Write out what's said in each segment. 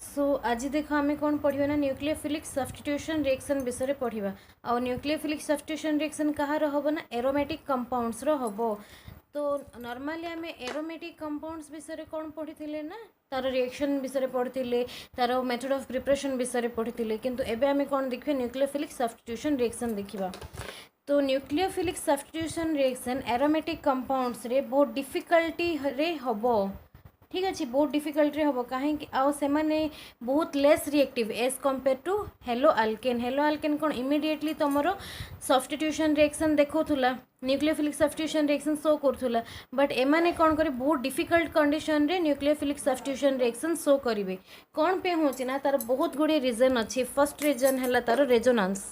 सो आज देख आम कौन पढ़ा ना न्यूक्लियोफिलिक सब्स्टिट्यूशन रिएक्शन विषय पढ़ा। आ न्यूक्लियोफिलिक सब्स्टिट्यूशन रिएक्शन कहाँ हम ना एरोमेटिक कंपाउंड्स हम। तो नॉर्मली आम एरोमेटिक कंपाउंड्स विषय कौन पढ़ी ना तार रिएक्शन विषय पढ़ी तार मेथड ऑफ प्रिपरेशन विषय पढ़ी किंतु एबे आम कौन देखिए न्यूक्लियोफिलिक सब्स्टिट्यूशन रिएक्शन देखा। तो nucleophilic substitution reaction aromatic compounds रे बहुत डिफिकल्टी रे हबो। ठीक अच्छे बहुत डिफिकल्ट हम कहीं आउ से बहुत less reactive as compare to haloalkane. Haloalkane कौन इमिडिएटली तुमर सब्स्टिट्यूशन रिएक्शन देखौला न्यूक्लियोफिलिक सब्स्टिट्यूशन रिएक्शन शो करूला बट एमाने कौन करे बहुत डिफिकल्ट कंडीशन रे न्यूक्लियोफिलिक सब्स्टिट्यूशन रिएक्शन शो करेंगे। कौन पे होची ना तार बहुत गुड़े रीजन अच्छी। फर्स्ट रीजन है तार रेजोनेंस।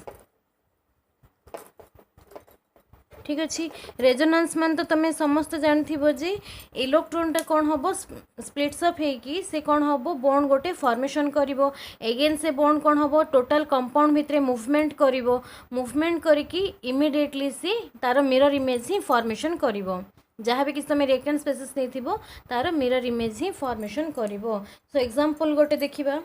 ठीक अच्छे रेजोनेंस मान तो तुम्हें समस्त जानथिबो जे इलेक्ट्रॉनटा कौन हम स्प्लिट्स अप होगी से कौन हम बॉन्ड गोटे फॉर्मेशन करिवो। एगेन से बॉन्ड कौन हम टोटल कंपाउंड भितरे मूवमेंट करिवो। मूवमेंट करिकी इमिडिएटली से तार मिरर इमेज ही फॉर्मेशन करिवो। जहाँ भी किसी तुम रिएक्टेंट स्पेसिस नहीं थिबो तार मिरर इमेज ही फॉर्मेशन करिवो। सो एग्जांपल गोटे देखिबा।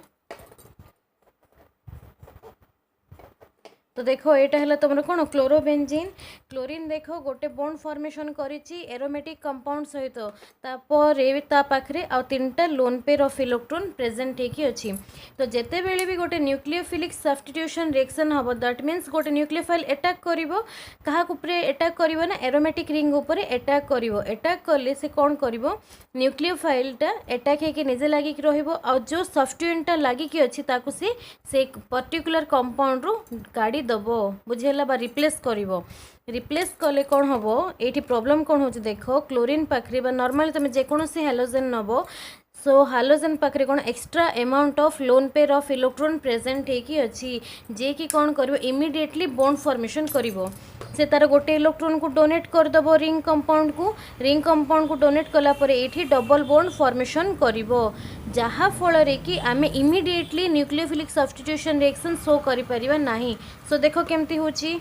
तो देखो यहाँ है तुम कौन क्लोरोबेंजीन। क्लोरीन देख गोटे बॉन्ड फॉर्मेशन करिछि एरोमेटिक कंपाउंड सहित पाखरे आ तीनटा lone pair of electron present होकी अछि। तो जेते बेले भी गोटे न्यूक्लियोफिलिक सब्स्टिट्यूशन रिएक्शन हम दैट मीन्स गोटे न्यूक्लियोफाइल अटैक करिवो। कहा ऊपर अटैक करिवो ना एरोमेटिक रिंग ऊपर अटैक करिवो। अटैक कले से कौन करिवो न्यूक्लियोफाइलटा अटैक होके निजे लागिक रहिवो आ जो सब्स्टिट्यूएंटटा लागिक अछि ताकू से पर्टिकुलर कंपाउंड रू काढ़ी दबो बुझेला बा रिप्लेस करिवो। रिप्लेस कले कौन हम ये प्रॉब्लम कौन हो देख क्लोरीन पाखरे नॉर्मली तुम जेकोसी हालोजेन नब। सो हालोजेन पाखरे कौन extra amount of lone pair of electron present होकी अच्छी जे कि कौन करिवो इमिडिएटली बॉन्ड फॉर्मेशन करिवो। से तार गोटे इलेक्ट्रॉन को डोनेट करदबो रिंग कंपाउंड को डोनेट कला परे एठी डबल बॉन्ड फॉर्मेशन करिवो जहाँ फल कि आम immediately nucleophilic substitution reaction show करि परिबा नाही। सो देखो केमती होची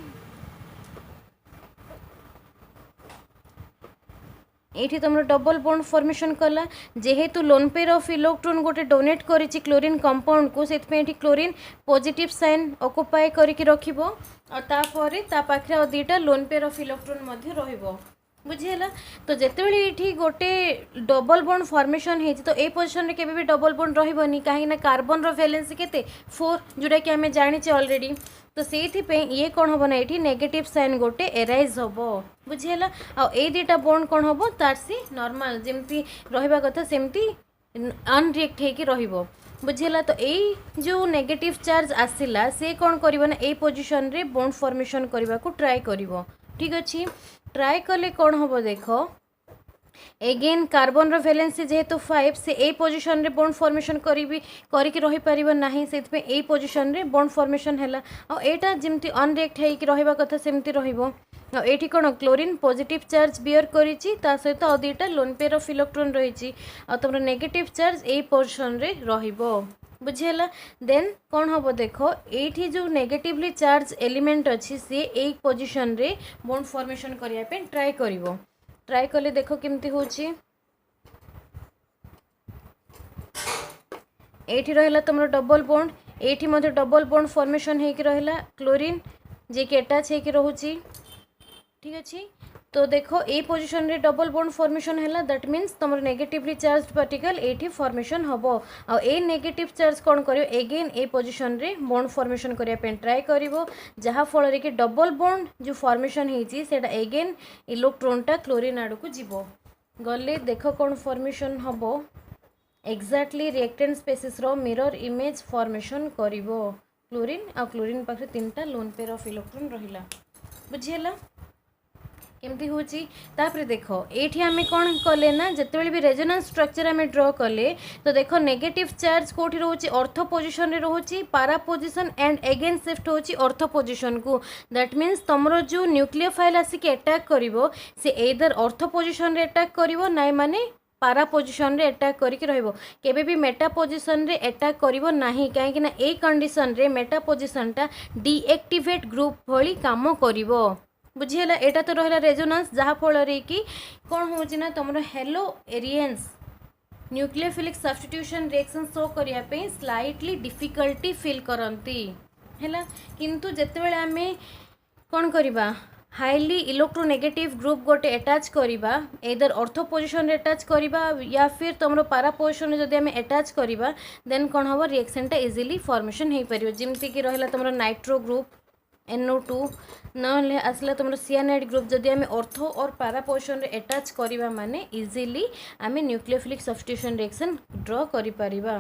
ये तुम डबल बॉन्ड फॉर्मेशन कला जेहेतु लोन पेयर ऑफ इलेक्ट्रॉन गोटे डोनेट करिछि क्लोरीन कंपाउंड को से क्लोरीन पॉजिटिव साइन ऑक्युपाई करके रखिबो और तापरे ता पाखरे और दुईटा लोन पेयर ऑफ इलेक्ट्रॉन मध्य रहिबो बुझीला। तो जितेबाला ये गोटे डबल बॉन्ड फॉर्मेशन होती तो ये पोजिशन रे केबे भी डबल बॉन्ड रहिबोनी कहीं कार्बन रो वैलेंसी केते 4 जोटा कि आम जाने ऑलरेडी। तो से ये कौन हम ना ये नेगेटिव साइन गोटे एराइज हम बुझीला। आ दुईटा बॉन्ड कौन हम तार से नॉर्मल जमती रहिबा कथा सेमती अनरिएक्ट होकी रहिबो बुझीला। तो यही जो नेगेटिव चार्ज आसिला से कौन करिवो ना ए पोजिशन रे बॉन्ड फॉर्मेशन करबा को ट्राई करिवो। ठीक अच्छे ट्राई कले कौन हम देख एगेन कार्बन रो वैलेंसी जेहेतु 5 से ए पोजिशन रे बॉन्ड फॉर्मेशन करके रही पारिबो नाही से ए पोजिशन रे बॉन्ड फॉर्मेशन हैला और एटा जिमती अनरिएक्ट होइकी रहिबा कथा सेमती रहिबो। और एठी कोन क्लोरीन पॉजिटिव चार्ज बियर करिछि ता सहित और दुईटा लोन पेयर ऑफ इलेक्ट्रॉन रहिछि और तुमरो नेगेटिव चार्ज ए पोजिशन रे रहिबो बुझेला। देन कौन हम देख ये जो नेगेटिवली चार्ज एलिमेंट अच्छी सी एक पोजिशन रे बॉन्ड फॉर्मेशन करने ट्राए करिवो। ट्राए कले देख केमती होची एठी रहिला तुम डबल बॉन्ड एठी मध्य डबल बॉन्ड फॉर्मेशन होकी रहिला क्लोरीन जे कि अटैच होकी रहूची। ठीक अच्छे तो देखो ए पोजिशन रे डबल बॉन्ड फॉर्मेशन है दैट मीन्स तुम नेगेटिवली चार्ज पार्टिकल एठी फॉर्मेशन हम और ए नेगेटिव चार्ज कौन करियो एगेन ए पोजिशन रे बॉन्ड फॉर्मेशन करने ट्राए करिवो जहाँ फल कि डबल बॉन्ड जो फॉर्मेशन होती सेटा एगेन इलेक्ट्रॉनटा क्लोरीन आड़ को जीवो गले देख कौन फॉर्मेशन हम एक्जाक्टली रिएक्टेंट स्पेसिस रो मिरर इमेज फॉर्मेशन करिवो क्लोरीन आ क्लोरीन पाखे तीनटा लोन पेयर ऑफ इलेक्ट्रॉन रहिला बुझीला केमती होची। तापरे देखो ये आम कौन कले ना जिते भी रेजोनेंस स्ट्रक्चर आम ड्र कले तो देखो नेगेटिव चार्ज कौटी रोचे अर्थ पोजिशन रे रोचे पारा पोजिशन एंड एगेन शिफ्ट होची अर्थ पोजिशन को दैट मीन्स तुमरो जो न्यूक्लियोफाइल आसिक अटैक करिवो से एदर अर्थ पोजिशन रे अटैक करिवो नाइ माने पारा पोजिशन रे अटैक करके रहिबो केबे भी मेटा पोजिशन रे अटैक करिवो नाही काहे ना ए कंडीशन रे मेटा पोजिशनटा डीएक्टिवेट ग्रुप भली काम करिवो बुझीला। एटा तो रहा रेजोनेंस जहाँ फल कि कौन हो तुम hello Aryans nucleophilic substitution reaction show करिया पे स्लाइटली डिफिकल्टी फील करती है किंतु जितेबाला आम कौन करवा हाईली इलेक्ट्रोनेगेटिव ग्रुप गोटे अटैच करवा एदर ऑर्थो पोजिशन अटैच करवा या फिर तुम पारा पोजिशन जदि आम अटैच करवा देन कौन हम रिएक्शनटा इजिली फॉर्मेशन हो पार जमीक रहा तुम नाइट्रो ग्रुप NO2 न आसला तुम सियानाइड ग्रुप जदि आम ऑर्थो और पारा पोजिशन अटैच करवा माने इजिली आम न्यूक्लियोफिलिक सब्स्टिट्यूशन रिएक्शन ड्रॉ करि परिबा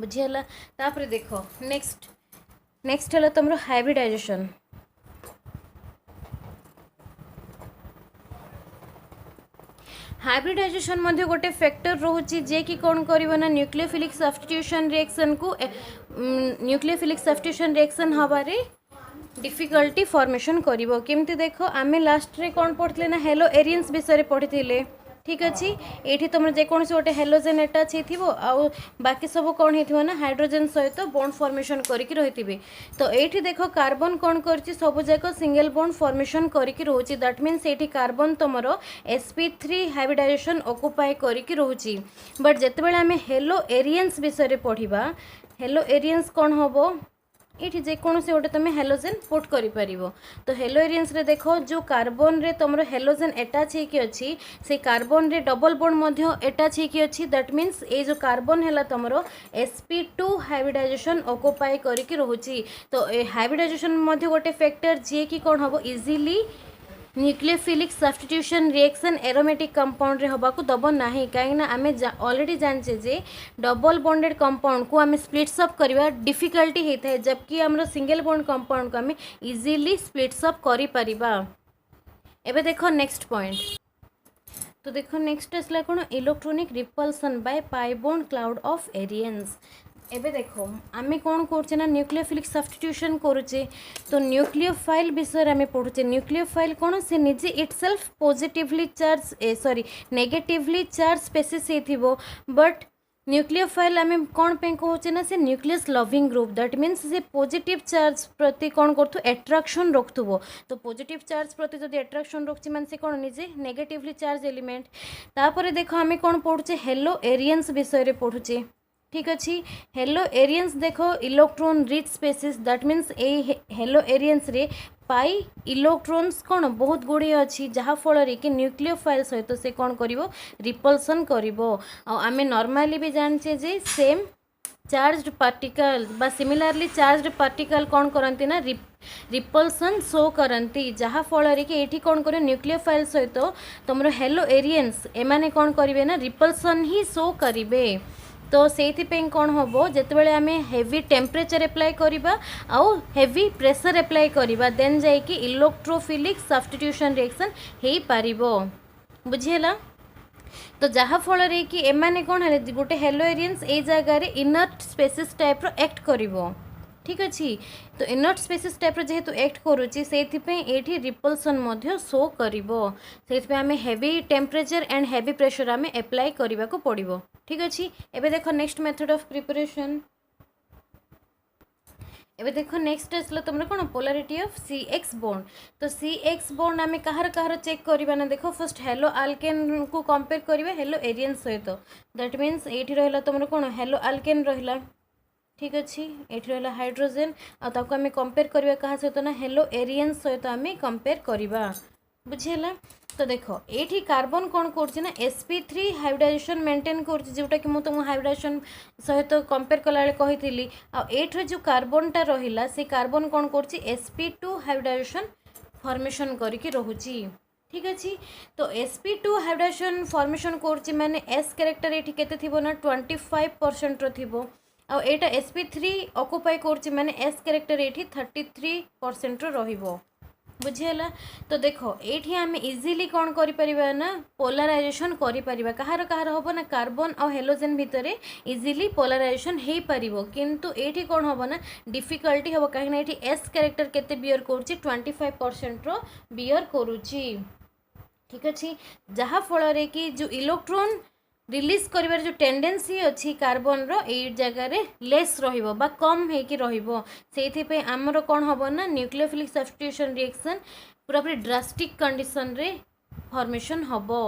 बुझीगला। तापर देख नेक्स्ट है तुम हाइब्रिडाइजेशन। हाइब्रिडाइजेशन मध्य गोटे फैक्टर रोचे जे कि कौन करना न्यूक्लियोफिलिक सब्स्टिट्यूशन रिएक्शन को न्यूक्लियोफिलिक सब्स्टिट्यूशन रिएक्शन हबारे डिफिकल्टी फॉर्मेशन करिवो केमती देखो आमे लास्ट रे कौन पढ़ते ना हेलो एरियंस विषय पढ़ी ठीक अच्छे ये तुम जेकोसी गोटे हेलोजेन अटैच हो बाकी सब कौन हो ना हाइड्रोजेन सहित बॉन्ड फॉर्मेशन करके रही तो ये देख कार्बन कौन कर सब जाक सिंगल बॉन्ड फॉर्मेशन करके रोचे दैट मीन्स ये कार्बन तुम sp3 हाइब्रिडाइजेशन ऑक्युपाई करके रोचे बट जितेबाला आम हेलो एरियंस विषय पढ़ा हेलो एरियंस कौन हम ये जेकोसी गोटे तुम हेलोजेन पुट कर तो हेलो एरियंस रे देखो जो कार्बन रे तुम हेलोजेन अटैच होगी से कार्बन रे डबल बॉन्ड अटैच होगी दैट मीन्स ये जो कार्बन है तुम sp2 हाइब्रिडाइजेशन ऑक्युपाई करके रोचे तो हाइब्रिडाइजेशन गोटे फैक्टर जी कि कौन हम easily nucleophilic substitution reaction aromatic compound रे हबा को दब नाही कहीं आम ऑलरेडी जानचे जे डबल बॉन्डेड कंपाउंड को आम स्प्लिट्स अप करवा डिफिकल्टी होता है जबकि आम सिंगल बॉन्ड कंपाउंड को आम इजिली स्प्लिट्स अप करि परिबा। एबे देखो नेक्स्ट पॉइंट तो देखो नेक्स्ट आसला कौन electronic repulsion by pi bond cloud of Aryans. एबे देखो आमे कौन करछे ना न्यूक्लियोफिलिक सब्स्टिट्यूशन करुचे तो न्यूक्लियोफाइल विषय आमे पढ़ुचे न्यूक्लियोफाइल कौन से निजे itself positively charge sorry negatively charge species हेथिबो बट न्यूक्लियोफाइल आम कौन पे कहूचे ना से nucleus loving group that means से पॉजिटिव चार्ज प्रति कौन करथु एट्राक्शन रखुव तो पॉजिटिव चार्ज प्रति जब एट्राक्शन रखुची मान से कौन निजे नेगेटिवली चार्ज एलिमेंट। तापर देखो आम कौन पढ़ुचे हेलो एरियंस विषय पढ़ुचे ठीक अच्छे हेलो एरियंस देखो electron rich species that means A hello Aryans रे पाई इलेक्ट्रॉन्स कौन बहुत गुड़े अच्छी जहाँफल कि न्यूक्लियोफाइल सहित से कौन करिवो रिपल्सन करिवो आमे नॉर्मली भी जानचे जे सेम चार्ज्ड पार्टिकल बा सिमिलरली चार्ज्ड पार्टिकल कौन करती ना रिपल्सन शो करती जहाँफल कि ये कौन कर न्यूक्लियोफाइल सहित तुम हेलो एरियंस एमाने कौन करेंगे ना रिपल्सन ही शो करेंगे तो से कौन हम जितेबाला आम हेवी टेम्परेचर एप्लाई करवा आउ हेवी प्रेशर एप्लाई करवा देन जाइकी इलेक्ट्रोफिलिक सब्स्टिट्यूशन रिएक्शन हो पार बुझीगला। तो जहाँफल कि एमाने कौन है गोटे हेलो एरियंस ए जगार इनर्ट स्पेसीस टाइप रो एक्ट करिवो ठीक अच्छे तो इनर्ट स्पेसीस टाइप जेहेतु एक्ट करुच्ची से रिपल्सन मध्य शो करिवो से आम heavy temperature and heavy pressure आम एप्लाई करने को पड़ो ठीक अच्छे। एबे देखो नेक्स्ट मेथड ऑफ प्रिपरेशन एबे देखो नेक्स्ट आसला तुम कौन पोलारिटी ऑफ CX बॉन्ड तो CX बॉन्ड आम कहार चेक करवा ना देखो फर्स्ट हेलो आल्केन को कंपेयर करवा हेलो एरियन सहित दैट मीन्स ये रहा तुम कौन हेलो आल्केन रहा ठीक अच्छे ये रहा हाइड्रोजेन आम कंपेयर करवा क्या सहित ना हेलो एरियन सहित आम कंपेयर करवा बुझीगला। तो देखो ये कार्बन कौन कर sp3 हाइब्रिडाइजेशन मेंटेन कर जोटा कि मुझे तुम हाइब्रिडाइजेशन सहित कंपेयर कला कही आठ जो कार्बनटा रहा से कार्बन कौन कर sp2 हाइब्रिडाइजेशन फॉर्मेशन करके रोची ठीक अच्छे तो sp2 हाइब्रिडाइजेशन फॉर्मेशन कर माने s कैरेक्टर ये केते ना 25% रो आ एटा sp3 ऑक्युपाई कर माने s कैरेक्टर ये 33% रो बुझीगला। तो देखो ये आम इजिली कौन करें ना पोलाराइजेशन करें कहार कहार हम ना कार्बन और हेलोजेन भितर इजिली पोलाराइजेशन हो पार किंतु ये कौन हम ना डिफिकल्टी हम कहीं ये एस कैरेक्टर केते बियर कर 25% रो बियर करुच्ची ठीक अच्छे जहाँफल कि जो इलेक्ट्रॉन रिलीज करिवार जो टेंडेंसी अच्छी कार्बन रो ए जगार लेस रहिबो बा कम हेकि रहिबो सेइथिपे आमर कौन हम ना न्यूक्लियोफिलिक सब्स्टिट्यूशन रिएक्शन पूरा ड्रास्टिक कंडीशन रे फॉर्मेशन हबो।